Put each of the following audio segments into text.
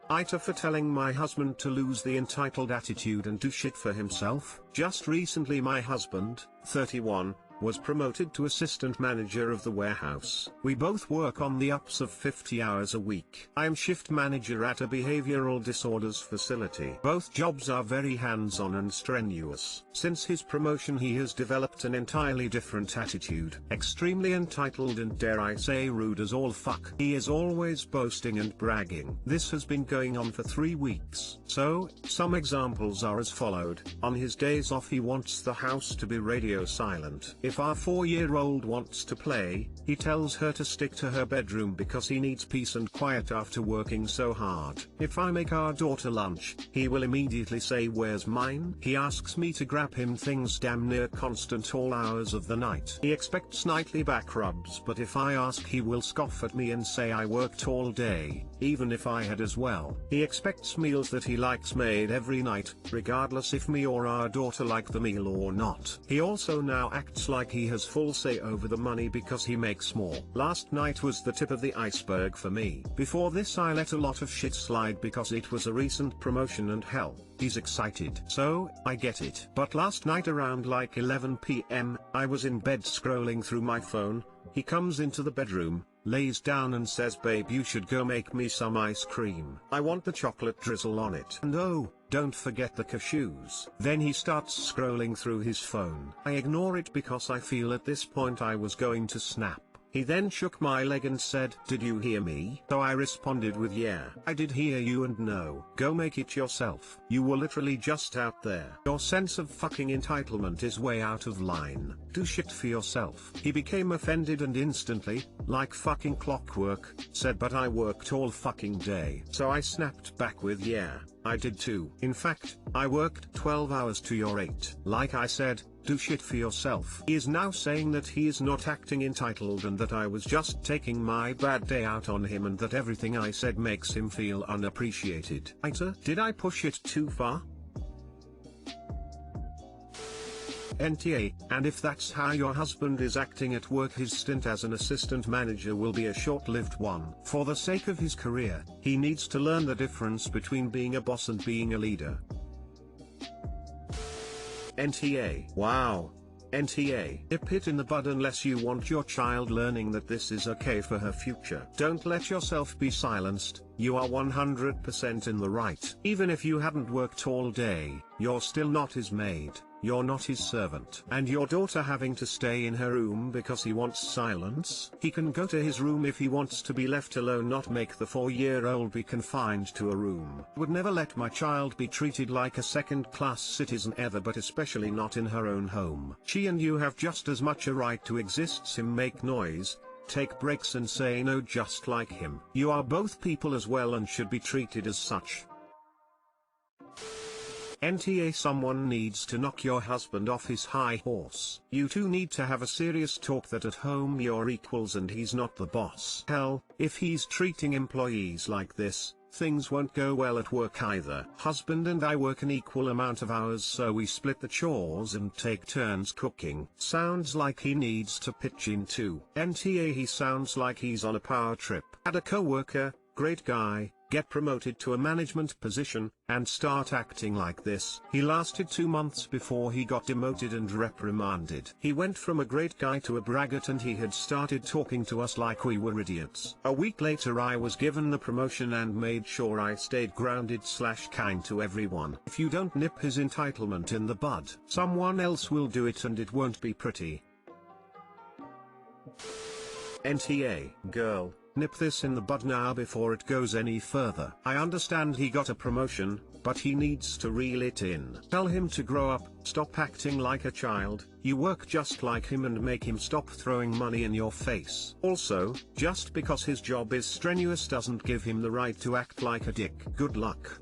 AITA for telling my husband to lose the entitled attitude and do shit for himself. Just recently my husband, 31, was promoted to assistant manager of the warehouse. We both work on the ups of 50 hours a week. I am shift manager at a behavioral disorders facility. Both jobs are very hands-on and strenuous. Since his promotion he has developed an entirely different attitude. Extremely entitled and dare I say rude as all fuck. He is always boasting and bragging. This has been going on for 3 weeks. So, some examples are as followed. On his days off he wants the house to be radio silent. If our 4-year-old wants to play, he tells her to stick to her bedroom because he needs peace and quiet after working so hard. If I make our daughter lunch, he will immediately say where's mine? He asks me to grab him things damn near constant all hours of the night. He expects nightly back rubs, but if I ask he will scoff at me and say I worked all day, even if I had as well. He expects meals that he likes made every night, regardless if me or our daughter like the meal or not. He also now acts like he has full say over the money because he makes more. Last night was the tip of the iceberg for me. Before this I let a lot of shit slide because it was a recent promotion and hell, he's excited. So, I get it. But last night around like 11 PM, I was in bed scrolling through my phone. He comes into the bedroom, lays down and says babe you should go make me some ice cream. I want the chocolate drizzle on it. And oh, don't forget the cashews. Then he starts scrolling through his phone. I ignore it because I feel at this point I was going to snap. He then shook my leg and said, "Did you hear me?" So I responded with yeah, I did hear you and no. Go make it yourself. You were literally just out there. Your sense of fucking entitlement is way out of line. Do shit for yourself. He became offended and instantly, like fucking clockwork, said but I worked all fucking day. So I snapped back with yeah, I did too. In fact, I worked 12 hours to your 8. Like I said, do shit for yourself. He is now saying that he is not acting entitled and that I was just taking my bad day out on him and that everything I said makes him feel unappreciated. AITA, did I push it too far? NTA, and if that's how your husband is acting at work his stint as an assistant manager will be a short-lived one. For the sake of his career, he needs to learn the difference between being a boss and being a leader. NTA. Wow. NTA. Nip it in the bud unless you want your child learning that this is okay for her future. Don't let yourself be silenced, you are 100% in the right. Even if you hadn't worked all day, you're still not his maid. You're not his servant. And your daughter having to stay in her room because he wants silence? He can go to his room if he wants to be left alone, not make the 4-year-old be confined to a room. Would never let my child be treated like a second-class citizen ever, but especially not in her own home. She and you have just as much a right to exist, him make noise, take breaks and say no just like him. You are both people as well and should be treated as such. NTA, someone needs to knock your husband off his high horse. You two need to have a serious talk that at home you're equals and he's not the boss. Hell, if he's treating employees like this, things won't go well at work either. Husband and I work an equal amount of hours, so we split the chores and take turns cooking. Sounds like he needs to pitch in too. NTA, he sounds like he's on a power trip. Had a coworker, great guy, get promoted to a management position, and start acting like this. He lasted 2 months before he got demoted and reprimanded. He went from a great guy to a braggart and he had started talking to us like we were idiots. A week later I was given the promotion and made sure I stayed grounded/kind to everyone. If you don't nip his entitlement in the bud, someone else will do it and it won't be pretty. NTA, girl, nip this in the bud now before it goes any further. I understand he got a promotion, but he needs to reel it in. Tell him to grow up, stop acting like a child, you work just like him, and make him stop throwing money in your face. Also, just because his job is strenuous doesn't give him the right to act like a dick. Good luck.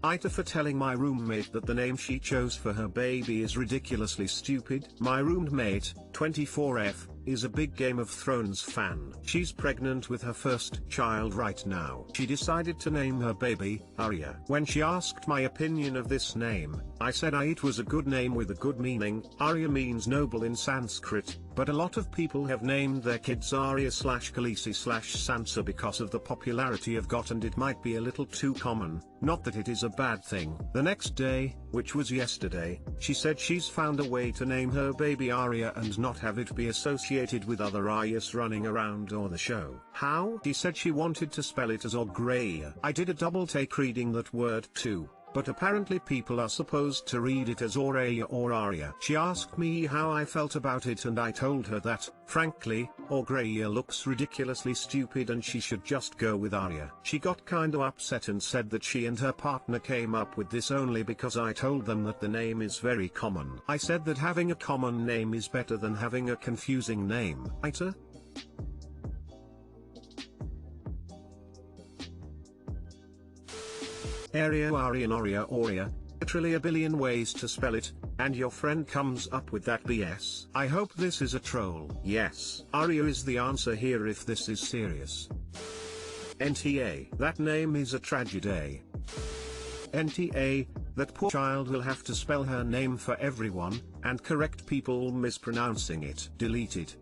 AITA for telling my roommate that the name she chose for her baby is ridiculously stupid. My roommate, 24F, is a big Game of Thrones fan. She's pregnant with her first child right now. She decided to name her baby Arya. When she asked my opinion of this name, I said it was a good name with a good meaning. Arya means noble in Sanskrit, but a lot of people have named their kids Arya/Khaleesi/Sansa because of the popularity of got, and it might be a little too common. Not that it is a bad thing. The next day, which was yesterday, she said she's found a way to name her baby Arya and not have it be associated with other Aryas running around or the show. How? She said she wanted to spell it as Ogreya. I did a double take reading that word too, but apparently people are supposed to read it as Aureya or Arya. She asked me how I felt about it, and I told her that, frankly, Ogreya looks ridiculously stupid and she should just go with Arya. She got kinda upset and said that she and her partner came up with this only because I told them that the name is very common. I said that having a common name is better than having a confusing name. AITA? Arya, Aryan, Arya, Aurea, literally a billion ways to spell it, and your friend comes up with that BS. I hope this is a troll. Yes, Arya is the answer here if this is serious. NTA, that name is a tragedy. NTA, that poor child will have to spell her name for everyone, and correct people mispronouncing it. Deleted.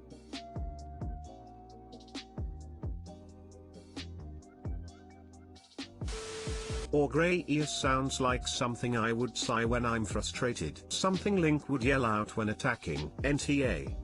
Ogreya sounds like something I would sigh when I'm frustrated. Something Link would yell out when attacking. NTA.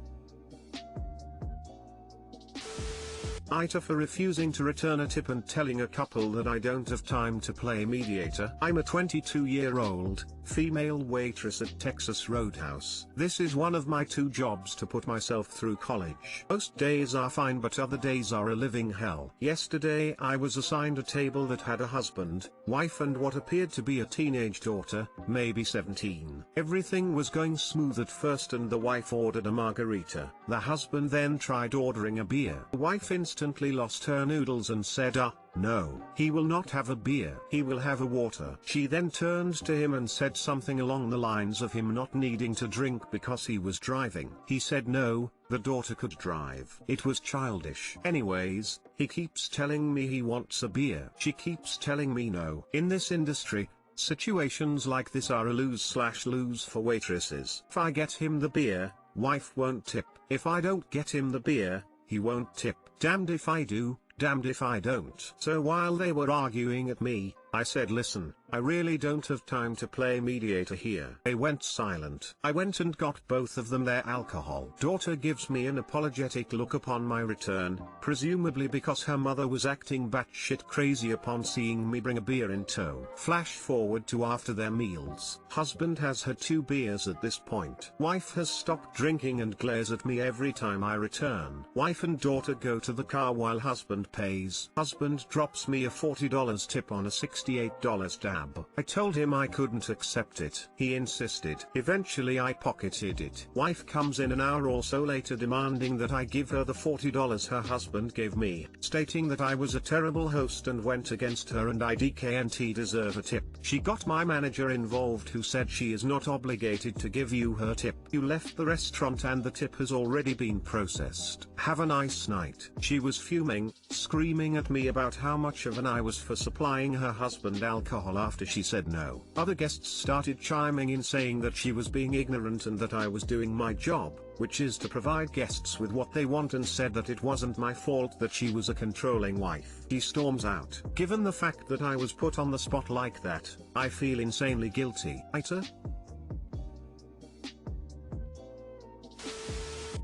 AITA for refusing to return a tip and telling a couple that I don't have time to play mediator. I'm a 22-year-old, female waitress at Texas Roadhouse. This is one of my 2 jobs to put myself through college. Most days are fine, but other days are a living hell. Yesterday I was assigned a table that had a husband, wife and what appeared to be a teenage daughter, maybe 17. Everything was going smooth at first and the wife ordered a margarita. The husband then tried ordering a beer. The wife instantly lost her noodles and said, no, he will not have a beer. He will have a water. She then turned to him and said something along the lines of him not needing to drink because he was driving. He said no, the daughter could drive. It was childish. Anyways, he keeps telling me he wants a beer. She keeps telling me no. In this industry, situations like this are a lose/lose for waitresses. If I get him the beer, wife won't tip. If I don't get him the beer, he won't tip. Damned if I do, damned if I don't. So while they were arguing at me, I said, listen, I really don't have time to play mediator here. They went silent. I went and got both of them their alcohol. Daughter gives me an apologetic look upon my return, presumably because her mother was acting batshit crazy upon seeing me bring a beer in tow. Flash forward to after their meals. Husband has had 2 beers at this point. Wife has stopped drinking and glares at me every time I return. Wife and daughter go to the car while husband pays. Husband drops me a $40 tip on a $68 tab. I told him I couldn't accept it. He insisted. Eventually I pocketed it. Wife comes in an hour or so later demanding that I give her the $40 her husband gave me, stating that I was a terrible host and went against her and I didn't deserve a tip. She got my manager involved, who said she is not obligated to give you her tip. You left the restaurant and the tip has already been processed. Have a nice night. She was fuming, screaming at me about how much of an I was for supplying her husband alcohol after she said no. Other guests started chiming in saying that she was being ignorant and that I was doing my job, which is to provide guests with what they want, and said that it wasn't my fault that she was a controlling wife. She storms out. Given the fact that I was put on the spot like that, I feel insanely guilty. AITA?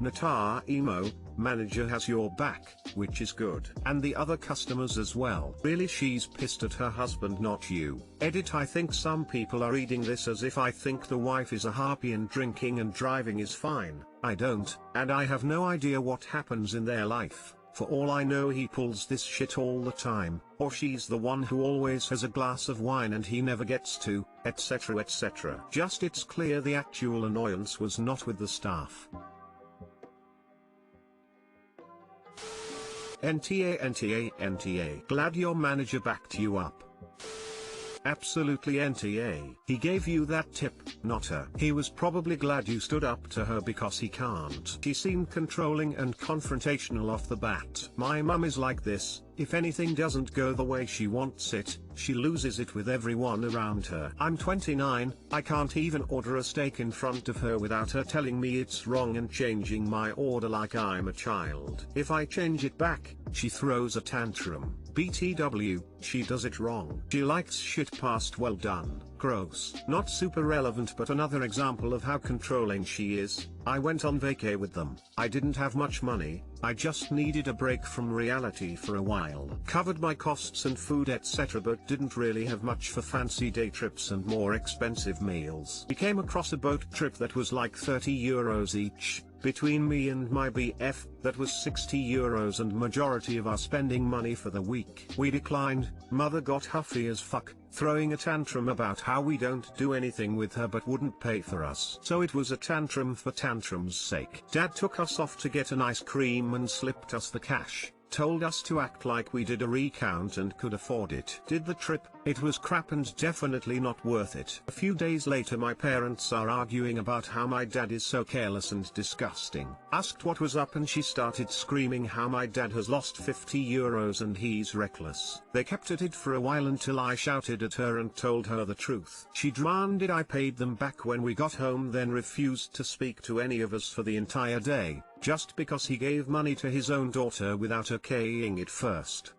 Natar emo, manager has your back, which is good. And the other customers as well. Really, she's pissed at her husband, not you. Edit, I think some people are reading this as if I think the wife is a harpy and drinking and driving is fine. I don't, and I have no idea what happens in their life. For all I know, he pulls this shit all the time, or she's the one who always has a glass of wine and he never gets to, etc etc. Just it's clear the actual annoyance was not with the staff. NTA. Glad your manager backed you up. Absolutely NTA. He gave you that tip, not her. He was probably glad you stood up to her because he can't. She seemed controlling and confrontational off the bat. My mum is like this, If anything doesn't go the way she wants it, she loses it with everyone around her. I'm 29, I can't even order a steak in front of her without her telling me it's wrong and changing my order like I'm a child. If I change it back, she throws a tantrum. BTW, she does it wrong. She likes shit past well done. Gross. Not super relevant, but another example of how controlling she is. I went on vacay with them. I didn't have much money, I just needed a break from reality for a while. Covered my costs and food etc, but didn't really have much for fancy day trips and more expensive meals. We came across a boat trip that was like €30 each. Between me and my BF, that was €60 and majority of our spending money for the week. We declined. Mother got huffy as fuck, throwing a tantrum about how we don't do anything with her but wouldn't pay for us. So it was a tantrum for tantrum's sake. Dad took us off to get an ice cream and slipped us the cash. Told us to act like we did a recount and could afford it. Did the trip, it was crap and definitely not worth it. A few days later my parents are arguing about how my dad is so careless and disgusting. Asked what was up and she started screaming how my dad has lost €50 and he's reckless. They kept at it for a while until I shouted at her and told her the truth. She demanded I paid them back when we got home, then refused to speak to any of us for the entire day, just because he gave money to his own daughter without okaying it first.